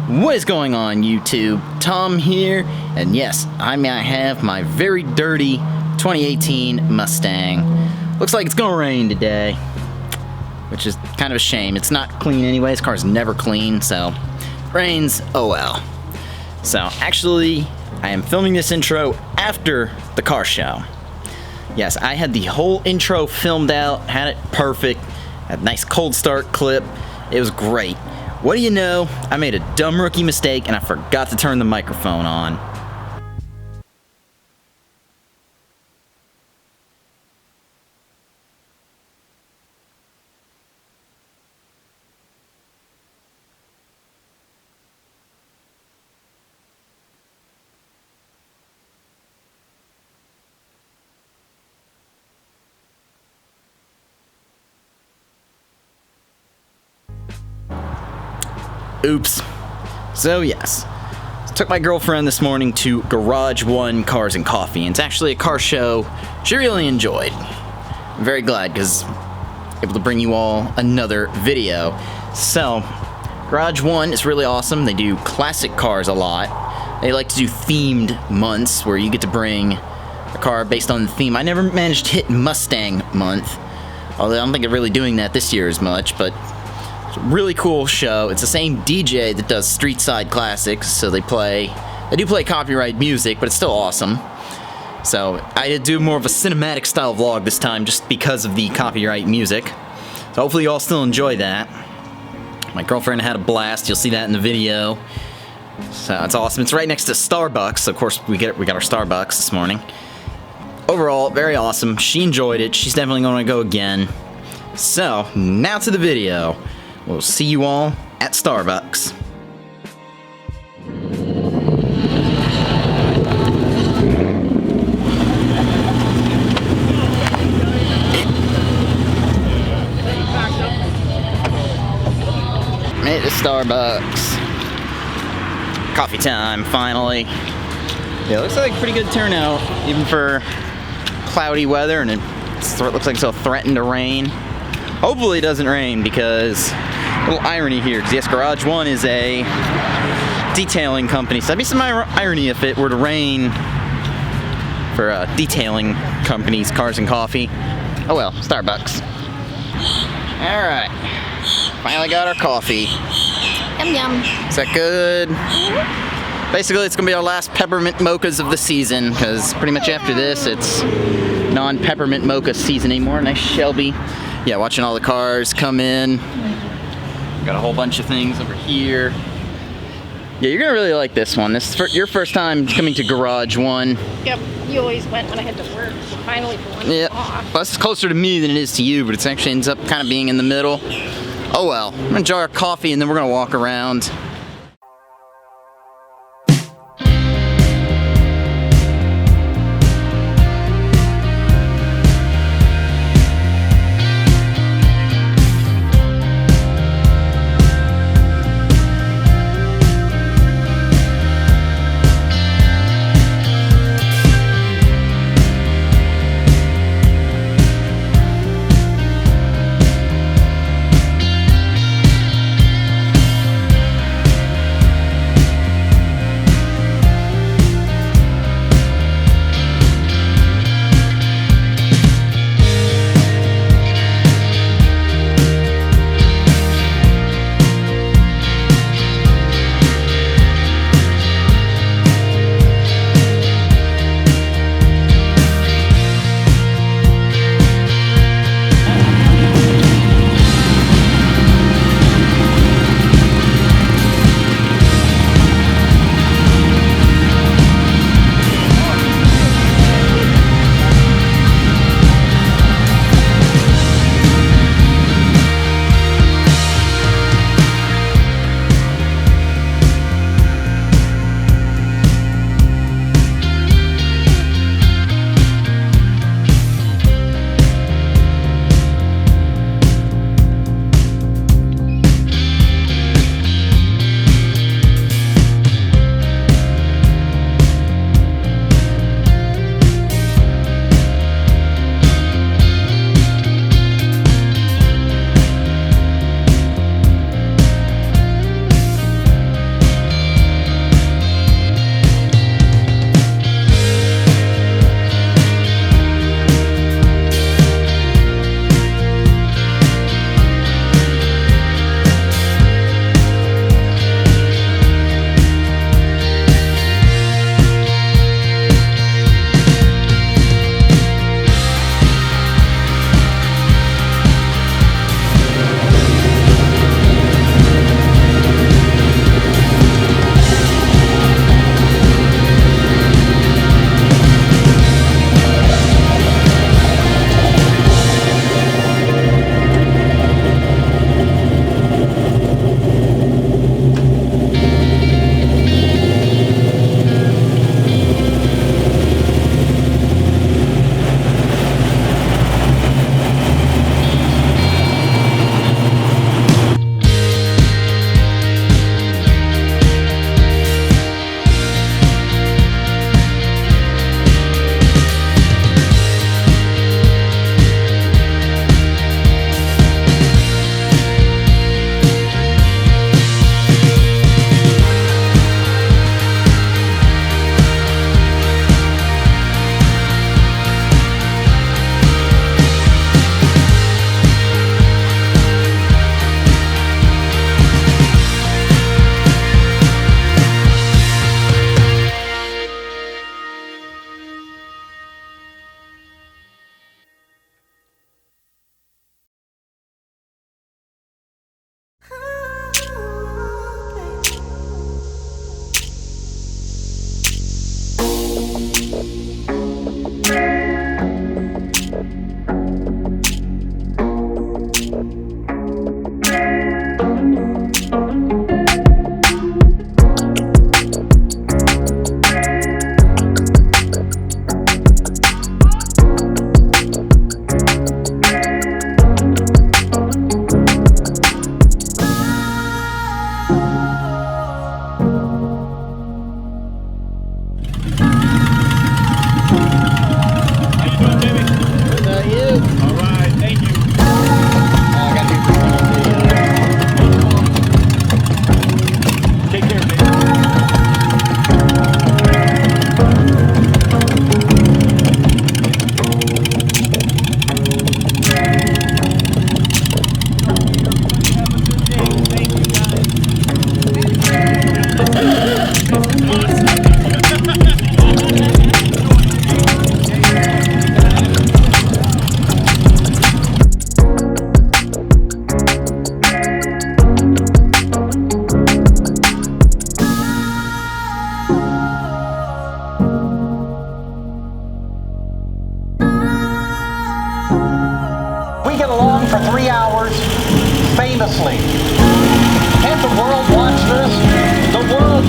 What is going on, YouTube? Tom here, and yes, I have my very dirty 2018 Mustang. Looks like it's gonna rain today, which is kind of a shame. It's not clean anyway. This car's never clean, so rains, oh well. So actually, I am filming this intro after the car show. Yes, I had the whole intro filmed out, had it perfect, had a nice cold start clip. It was great. What do you know? I made a dumb rookie mistake and I forgot to turn the microphone on. Oops. So yes, took my girlfriend this morning to Garage One Cars and Coffee, and it's actually a car show she really enjoyed. I'm very glad because I'm able to bring you all another video. So, Garage One is really awesome. They do classic cars a lot. They like to do themed months where you get to bring a car based on the theme. I never managed to hit Mustang month, although I don't think they're really doing that this year as much, but really cool show. It's the same DJ that does Street Side Classics, so they do play copyright music, but it's still awesome. So I did do more of a cinematic style vlog this time just because of the copyright music. So hopefully you all still enjoy that. My girlfriend had a blast. You'll see that in the video. So it's awesome. It's right next to Starbucks. Of course, we got our Starbucks this morning. Overall, very awesome. She enjoyed it. She's definitely going to go again. So now to the video. We'll see you all at Starbucks. Made it to Starbucks. Coffee time, finally. Yeah, looks like a pretty good turnout, even for cloudy weather, and it looks like it'll threaten to rain. Hopefully it doesn't rain, because a little irony here, because yes, Garage One is a detailing company, so that'd be some irony if it were to rain for detailing companies, Cars and Coffee. Oh well, Starbucks. Alright, finally got our coffee. Yum yum. Is that good? Basically, it's going to be our last peppermint mochas of the season, because pretty much after this, it's non-peppermint mocha season anymore. Nice Shelby. Yeah, watching all the cars come in. Got a whole bunch of things over here. Yeah, you're gonna really like this one. This is your first time coming to Garage One. Yep, you always went when I had to work, so finally for one off. Well, it's closer to me than it is to you, but it actually ends up kind of being in the middle. Oh well, I'm gonna enjoy our coffee and then we're gonna walk around.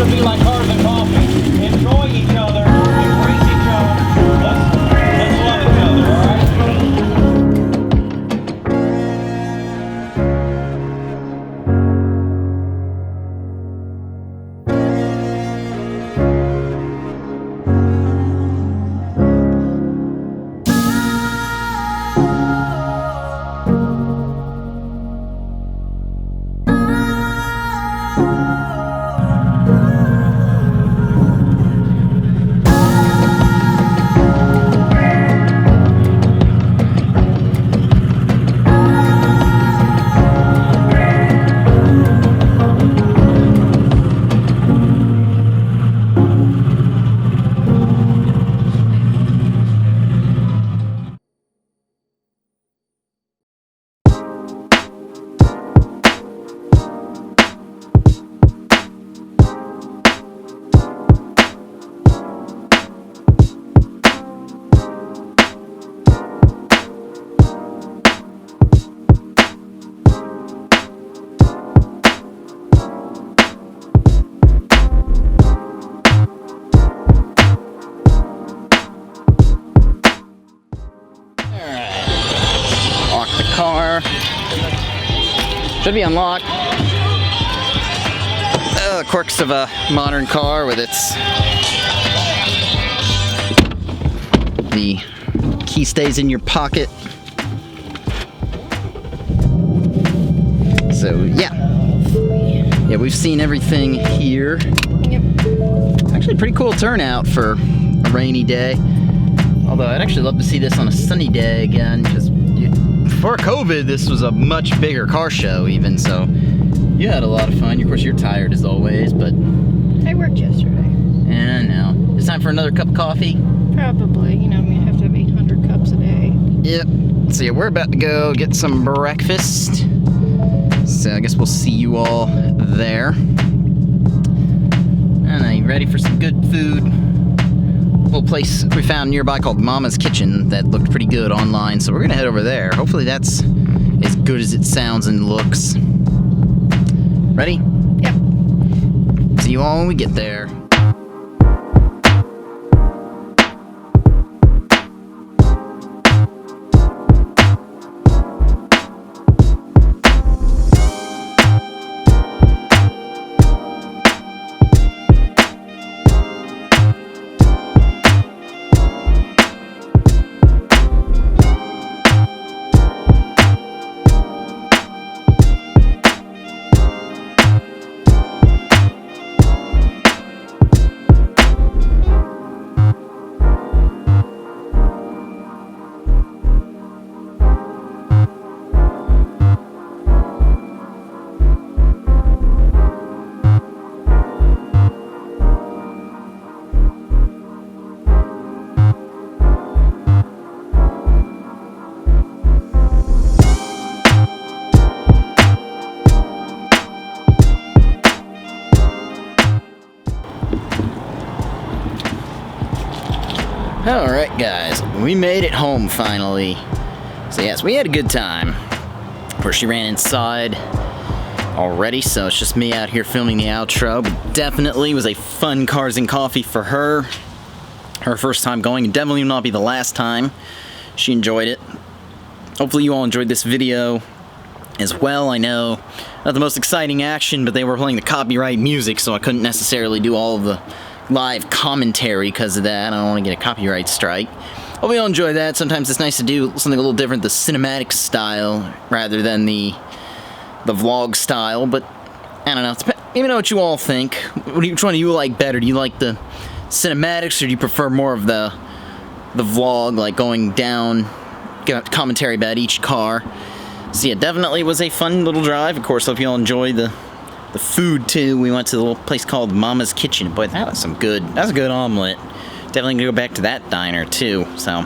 should be like cars and coffee. Enjoy each other, embrace each other. Let's love each other, all right? Lock the car. Should be unlocked. The quirks of a modern car with its... The key stays in your pocket. So yeah. Yeah, we've seen everything here. Yep. Actually, pretty cool turnout for a rainy day. Although I'd actually love to see this on a sunny day again, because before COVID, this was a much bigger car show even, so you had a lot of fun. Of course, you're tired as always, but... I worked yesterday. And now, it's time for another cup of coffee. Probably. You know, I mean, I have to have 800 cups a day. Yep. So yeah, we're about to go get some breakfast. So I guess we'll see you all there. And are you ready for some good food? Little place we found nearby called Mama's Kitchen that looked pretty good online, so we're gonna head over there. Hopefully that's as good as it sounds and looks. Ready? Yep. See you all when we get there. Alright guys, we made it home finally. So yes, we had a good time. Of course, she ran inside already, so it's just me out here filming the outro. But definitely was a fun Cars and Coffee for her. Her first time going, and definitely will not be the last time. She enjoyed it. Hopefully you all enjoyed this video as well. I know not the most exciting action, but they were playing the copyright music, so I couldn't necessarily do all of the live commentary because of that. I don't want to get a copyright strike. Hope you all enjoy that. Sometimes it's nice to do something a little different, the cinematic style, rather than the vlog style, but I don't know. Let me know what you all think. Which one do you like better? Do you like the cinematics, or do you prefer more of the vlog, like going down, get commentary about each car? So yeah, definitely was a fun little drive. Of course, hope you all enjoyed the food too. We went to the little place called Mama's Kitchen. Boy, that was a good omelet. Definitely gonna go back to that diner too. So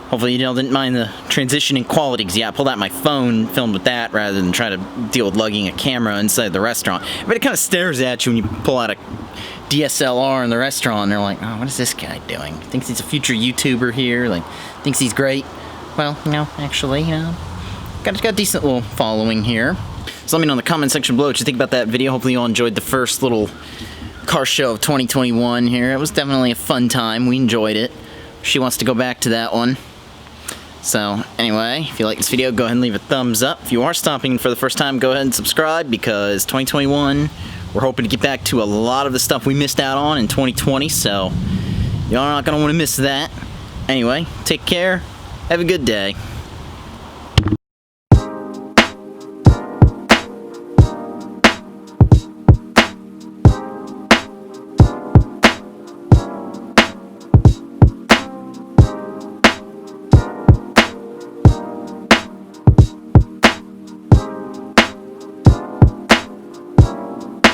hopefully you all didn't mind the transition in quality, because yeah, I pulled out my phone, filmed with that rather than try to deal with lugging a camera inside the restaurant. But it kind of stares at you when you pull out a DSLR in the restaurant, and they're like, oh, what is this guy doing? Thinks he's a future YouTuber here, like, thinks he's great. Well, no, actually, got a decent little following here. So let me know in the comment section below what you think about that video. Hopefully you all enjoyed the first little car show of 2021 here. It was definitely a fun time. We enjoyed it. She wants to go back to that one. So, anyway, if you like this video, go ahead and leave a thumbs up. If you are stopping for the first time, go ahead and subscribe, because 2021, we're hoping to get back to a lot of the stuff we missed out on in 2020, so y'all are not going to want to miss that. Anyway, take care. Have a good day.